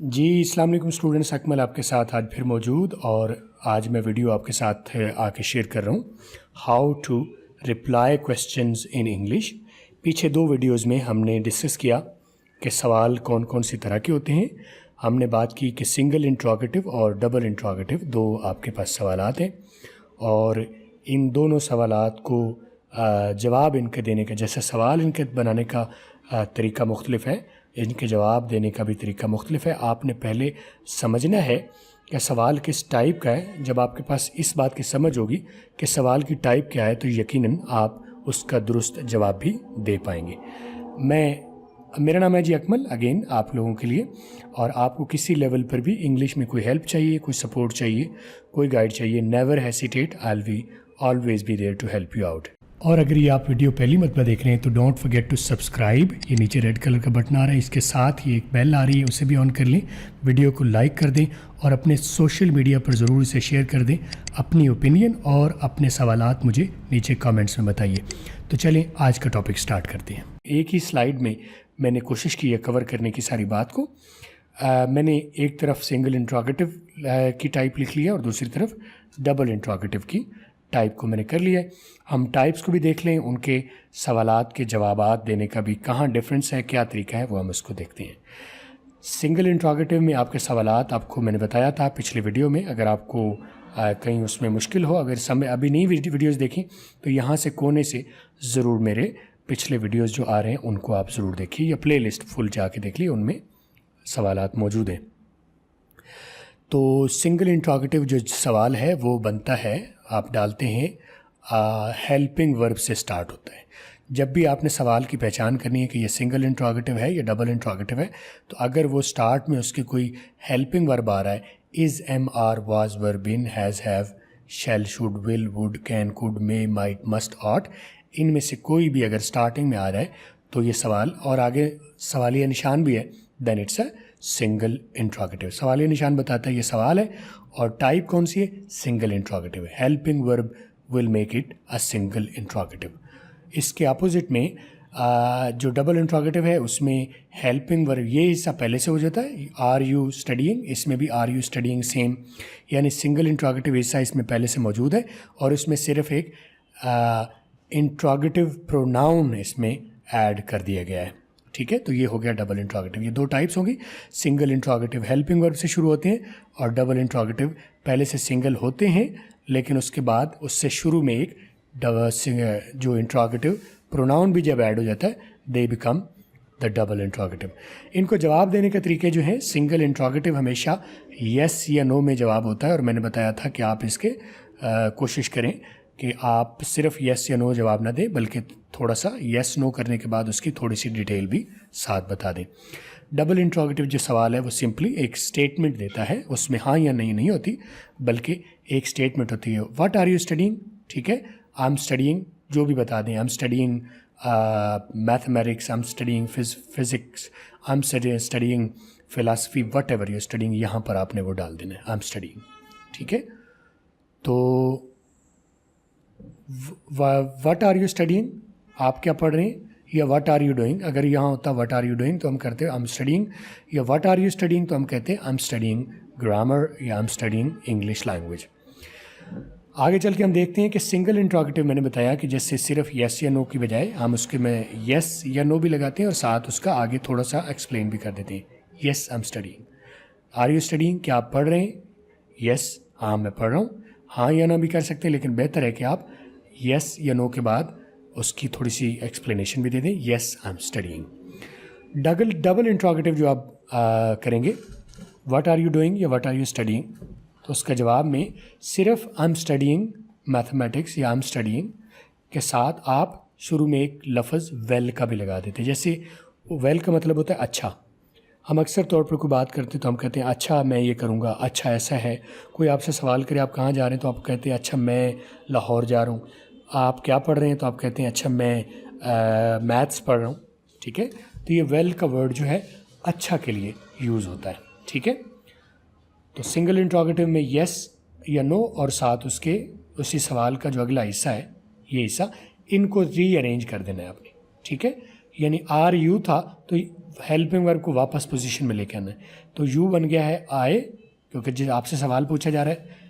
जी अस्सलाम वालेकुम स्टूडेंट्स, अकमल आपके साथ आज फिर मौजूद। और आज मैं वीडियो आपके साथ आके शेयर कर रहा हूँ how to reply questions in English. पीछे दो वीडियोस में हमने डिस्कस किया कि सवाल कौन कौन सी तरह के होते हैं। हमने बात की कि सिंगल इंट्रोगेटिव और डबल इंट्रोगेटिव दो आपके पास सवालात हैं, और इन दोनों सवालात को जवाब इनके देने का, जैसे सवाल इनके बनाने का तरीका मुख्तलिफ है, इनके जवाब देने का भी तरीका मुख्तलिफ है। आपने पहले समझना है कि सवाल किस टाइप का है। जब आपके पास इस बात की समझ होगी कि सवाल की टाइप क्या है, तो यकीनन आप उसका दुरुस्त जवाब भी दे पाएंगे। मेरा नाम है जी अकमल, अगेन आप लोगों के लिए। और आपको किसी लेवल पर भी इंग्लिश में कोई हेल्प चाहिए, कोई सपोर्ट चाहिए, कोई गाइड चाहिए, never hesitate, I will always be there to help you out. और अगर ये आप वीडियो पहली मरतबा देख रहे हैं तो डोंट फॉरगेट टू सब्सक्राइब। ये नीचे रेड कलर का बटन आ रहा है, इसके साथ ही एक बेल आ रही है, उसे भी ऑन कर लें। वीडियो को लाइक कर दें और अपने सोशल मीडिया पर ज़रूर इसे शेयर कर दें। अपनी ओपिनियन और अपने सवालात मुझे नीचे कमेंट्स में बताइए। तो चलें आज का टॉपिक स्टार्ट करते हैं। एक ही स्लाइड में मैंने कोशिश की है कवर करने की सारी बात को। मैंने एक तरफ सिंगल इंट्रोगेटिव की टाइप लिख लिया और दूसरी तरफ डबल इंट्रोगेटिव की टाइप को मैंने कर लिया है। हम टाइप्स को भी देख लें, उनके सवालात के जवाबात देने का भी कहाँ डिफरेंस है, क्या तरीका है, वो हम इसको देखते हैं। सिंगल इंट्रोगेटिव में आपके सवालात आपको मैंने बताया था पिछले वीडियो में। अगर आपको कहीं उसमें मुश्किल हो, अगर समय अभी नहीं वीडियोज़ देखें तो यहाँ से कोने से ज़रूर मेरे पिछले वीडियोज़ जो आ रहे हैं उनको आप ज़रूर देखिए, या प्ले लिस्ट फुल जाके देख लीजिए, उनमें सवालात मौजूद हैं। तो सिंगल इंट्रोगेटिव जो सवाल है वो बनता है, आप डालते हैं हेल्पिंग वर्ब से स्टार्ट होता है। जब भी आपने सवाल की पहचान करनी है कि ये सिंगल इंट्रोगेटिव है या डबल इंट्रोगेटिव है, तो अगर वो स्टार्ट में उसके कोई हेल्पिंग वर्ब आ रहा है, is, am, are, was, were, been, has, have, shall, should, will, would, can, could, may, might, must, ought, इनमें से कोई भी अगर स्टार्टिंग में आ रहा है तो ये सवाल, और आगे सवालिया निशान भी है, then it's a single interrogative. सवालिया निशान बताता है ये सवाल है, और टाइप कौन सी है, सिंगल इंट्रोगेटिव है। Helping verb will make it a single interrogative. इसके अपोजिट में जो डबल इंट्रोगेटिव है उसमें हेल्पिंग वर्ब ये हिस्सा पहले से हो जाता है, आर यू स्टडीइंग, इसमें भी आर यू स्टडीइंग सेम, यानी सिंगल इंट्रोगेटिव हिस्सा इसमें पहले से मौजूद है, और इसमें सिर्फ एक इंट्रोगेटिव प्रोनाउन इसमें ऐड कर दिया गया है। ठीक है, तो ये हो गया डबल इंट्रोगेटिव। ये दो टाइप्स होंगी, सिंगल इंट्रोगेटिव हेल्पिंग वर्ब से शुरू होते हैं, और डबल इंट्रोगेटिव पहले से सिंगल होते हैं लेकिन उसके बाद उससे शुरू में एक जो इंट्रोगेटिव प्रोनाउन भी जब ऐड हो जाता है, they become the double interrogative. इनको जवाब देने के तरीके जो हैं, सिंगल इंट्रोगेटिव हमेशा येस या नो में जवाब होता है, और मैंने बताया था कि आप इसके कोशिश करें कि आप सिर्फ येस या नो जवाब ना दें, बल्कि थोड़ा सा येस नो करने के बाद उसकी थोड़ी सी डिटेल भी साथ बता दें। डबल इंट्रोगेटिव जो सवाल है वो सिंपली एक स्टेटमेंट देता है, उसमें हाँ या नहीं होती, बल्कि एक स्टेटमेंट होती है। व्हाट आर यू स्टडीइंग, ठीक है, आई एम स्टडीइंग, जो भी बता दें, आई am studying mathematics, I am studying physics, I am studying philosophy, what ever you studying, यहाँ पर आपने वो डाल देना है, आई एम स्टडीइंग। ठीक है, तो व्हाट आर यू स्टडीइंग, आप क्या पढ़ रहे हैं, या व्हाट आर यू डूइंग। अगर यहाँ होता व्हाट आर यू डूइंग तो हम कहते हैं आई एम स्टडीइंग, या व्हाट आर यू स्टडीइंग तो हम कहते हैं आई एम स्टडीइंग ग्रामर, या I am studying English language. आगे चल के हम देखते हैं कि सिंगल इंट्रोगेटिव मैंने बताया कि जैसे सिर्फ येस या नो की बजाय हम उसके में येस या नो भी लगाते हैं और साथ उसका आगे थोड़ा सा एक्सप्लेन भी कर देते हैं। Yes I am studying, are you studying, क्या आप पढ़ रहे हैं, येस हाँ मैं पढ़ रहा हूँ, हाँ या ना भी कर सकते हैं, लेकिन बेहतर है कि आप येस या नो के बाद उसकी थोड़ी सी एक्सप्लेनेशन भी दे दें, yes I am studying. Double interrogative जो आप करेंगे, व्हाट आर यू डूइंग या व्हाट आर यू स्टडीइंग, तो उसका जवाब में सिर्फ आई एम स्टडीइंग मैथमेटिक्स या आई एम स्टडीइंग के साथ आप शुरू में एक लफ्ज़ वेल का भी लगा देते हैं। जैसे वेल का मतलब होता है अच्छा। हम अक्सर तौर पर कोई बात करते तो हम कहते हैं अच्छा मैं ये करूँगा, अच्छा ऐसा है। कोई आपसे सवाल करे आप कहाँ जा रहे हैं तो आप कहते हैं अच्छा मैं लाहौर जा रहा हूँ। आप क्या पढ़ रहे हैं तो आप कहते हैं अच्छा मैं मैथ्स पढ़ रहा हूँ। ठीक है, तो ये वेल का वर्ड जो है अच्छा के लिए यूज़ होता है। ठीक है, तो सिंगल इंट्रोगेटिव में येस या नो और साथ उसके उसी सवाल का जो अगला हिस्सा है, ये हिस्सा, इनको रीअरेंज कर देना है आपने। ठीक है, यानी आर यू था तो हेल्पिंग वर्ब को वापस पोजीशन में लेके आना है। तो यू बन गया है आई, क्योंकि जिस आपसे सवाल पूछा जा रहा है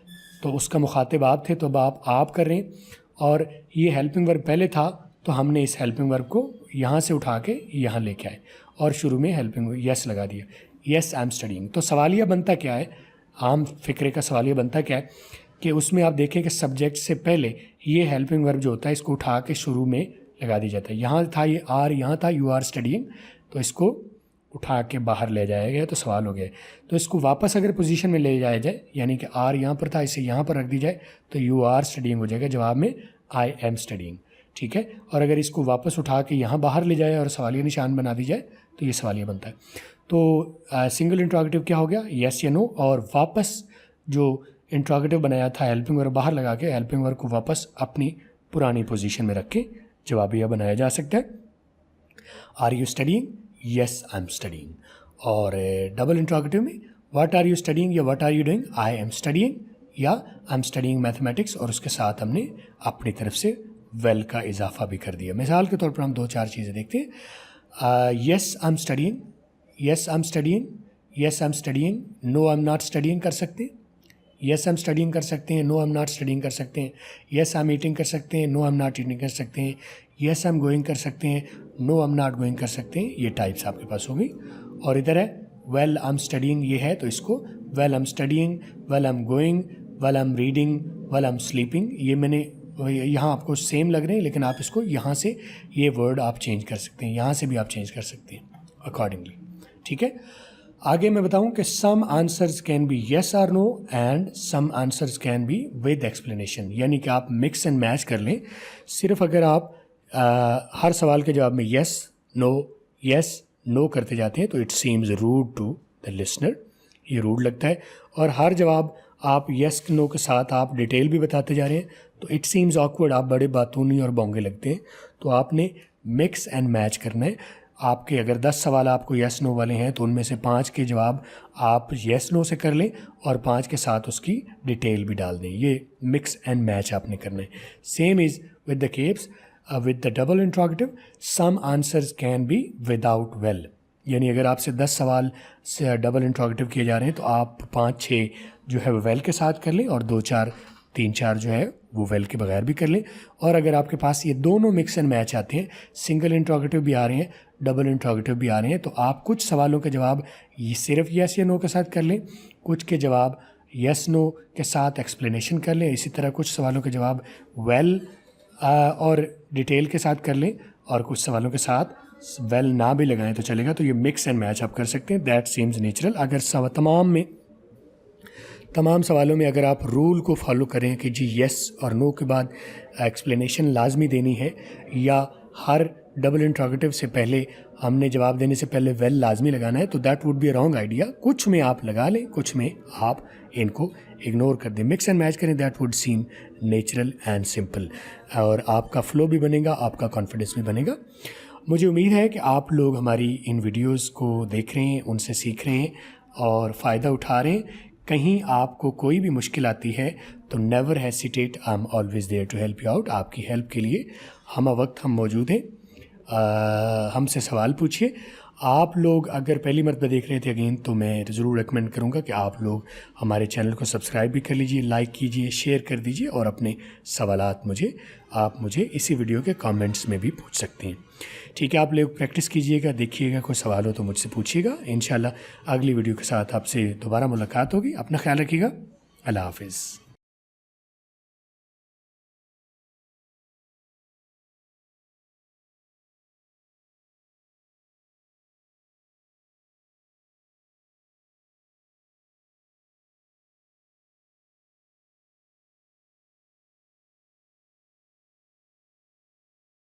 तो उसका मुखातिब आप थे, तो अब आप कर रहे हैं, और ये हेल्पिंग वर्ब पहले था तो हमने इस हेल्पिंग वर्ब को यहाँ से उठा के यहाँ लेके आए और शुरू में हेल्पिंग यस लगा दिया, यस आई एम स्टडीइंग। तो सवालिया बनता क्या है, आम फिक्रे का सवालिया बनता क्या है कि उसमें आप देखें कि सब्जेक्ट से पहले ये हेल्पिंग वर्ब जो होता है इसको उठा के शुरू में लगा दी जाता है। यहाँ था ये आर, यहाँ था यू आर स्टडीइंग, तो इसको उठा के बाहर ले जाया गया तो सवाल हो गया। तो इसको वापस अगर पोजीशन में ले जाया जाए, यानी कि आर यहाँ पर था, इसे यहाँ पर रख दी जाए तो यू आर स्टडीइंग हो जाएगा, जवाब में आई एम स्टडीइंग, ठीक है। और अगर इसको वापस उठा के यहाँ बाहर ले जाए और सवालिया निशान बना दी जाए तो ये सवालिया बनता है। तो सिंगल इंट्रोगेटिव क्या हो गया, यस या नो, और वापस जो इंट्रोगेटिव बनाया था हेल्पिंग वर्ब बाहर लगा के हेल्पिंग वर्ब को वापस अपनी पुरानी पोजीशन में रख के जवाब यह बनाया जा सकता है, are you studying, yes I am studying. और डबल इंट्रोगेटिव में व्हाट आर यू स्टडीइंग या what are you doing, I am studying या आई एम स्टडीइंग मैथमेटिक्स, और उसके साथ हमने अपनी तरफ से वेल का इजाफा भी कर दिया। मिसाल के तौर पर हम 2-4 चीज़ें देखते हैं। Yes I am studying, yes I am studying, yes I am studying, no I am not studying कर सकते हैं, यस आई एम स्टडीइंग कर सकते हैं, no I am not studying कर सकते हैं, यस आई एम ईटिंग कर सकते हैं, no I am not eating कर सकते हैं, यस आई एम गोइंग कर सकते हैं, no I am not going कर सकते हैं। ये टाइप्स आपके पास होगी। और इधर है वेल आई एम स्टडीइंग, ये है तो इसको well I am studying, well I am going, well I am reading, well I am sleeping, ये मैंने यहाँ आपको सेम लग रहे हैं लेकिन आप इसको यहाँ से ये वर्ड आप चेंज कर सकते हैं, यहाँ से भी आप चेंज कर सकते हैं अकॉर्डिंगली, ठीक है। आगे मैं बताऊं कि some answers can be yes और no and some answers can be with explanation, यानी कि आप मिक्स एंड मैच कर लें। सिर्फ अगर आप हर सवाल के जवाब में येस नो करते जाते हैं तो it seems rude to the listener, ये रूड लगता है। और हर जवाब आप येस नो के साथ आप डिटेल भी बताते जा रहे हैं तो इट सीम्स ऑकवर्ड, आप बड़े बातूनी और बोंगे लगते हैं। तो आपने मिक्स एंड मैच करना है। आपके अगर 10 सवाल आपको येस नो वाले हैं तो उनमें से 5 के जवाब आप येस नो से कर लें और 5 के साथ उसकी डिटेल भी डाल दें। ये मिक्स एंड मैच आपने करना है। Same is with the caps with the double interrogative, some answers can be without well, यानी अगर आपसे 10 सवाल से डबल इंट्रोगेटिव किए जा रहे हैं तो आप 5-6 जो है वो वेल के साथ कर लें और 3-4 जो है वो वेल के बगैर भी कर लें। और अगर आपके पास ये दोनों मिक्स एंड मैच आते हैं, सिंगल इंट्रोगेटिव भी आ रहे हैं, डबल इंट्रोगेटिव भी आ रहे हैं, तो आप कुछ सवालों के जवाब ये सिर्फ यस या नो के साथ कर लें, कुछ के जवाब यस नो के साथ एक्सप्लेनेशन कर लें, इसी तरह कुछ सवालों के जवाब वेल और डिटेल के साथ कर लें और कुछ सवालों के साथ वेल ना भी लगाएं तो चलेगा। तो ये मिक्स एंड मैच आप कर सकते हैं, दैट सीम्स नेचुरल। अगर तमाम सवालों में अगर आप रूल को फॉलो करें कि जी येस और नो के बाद एक्सप्लेनेशन लाजमी देनी है, या हर डबल इंट्रोगेटिव से पहले हमने जवाब देने से पहले वेल लाजमी लगाना है, तो that would be a wrong idea. कुछ में आप लगा लें, कुछ में आप इनको इग्नोर कर दें, मिक्स एंड मैच करें, that would seem natural and simple, और आपका फ्लो भी बनेगा, आपका कॉन्फिडेंस भी बनेगा। मुझे उम्मीद है कि आप लोग हमारी इन वीडियोज़ को देख रहे हैं, उनसे सीख रहे हैं और फ़ायदा उठा रहे हैं। कहीं आपको कोई भी मुश्किल आती है तो never hesitate, I am always there to help you out. आपकी हेल्प के लिए हम वक्त हम मौजूद हैं, हमसे सवाल पूछिए। आप लोग अगर पहली मरतबा देख रहे थे अगेन, तो मैं ज़रूर रेकमेंड करूँगा कि आप लोग हमारे चैनल को सब्सक्राइब भी कर लीजिए, लाइक कीजिए, शेयर कर दीजिए और अपने सवालात आप मुझे इसी वीडियो के कमेंट्स में भी पूछ सकते हैं। ठीक है, आप लोग प्रैक्टिस कीजिएगा, देखिएगा, कोई सवाल हो तो मुझसे पूछिएगा। इंशाल्लाह अगली वीडियो के साथ आपसे दोबारा मुलाकात होगी। अपना ख्याल रखिएगा। अल्लाह हाफिज़।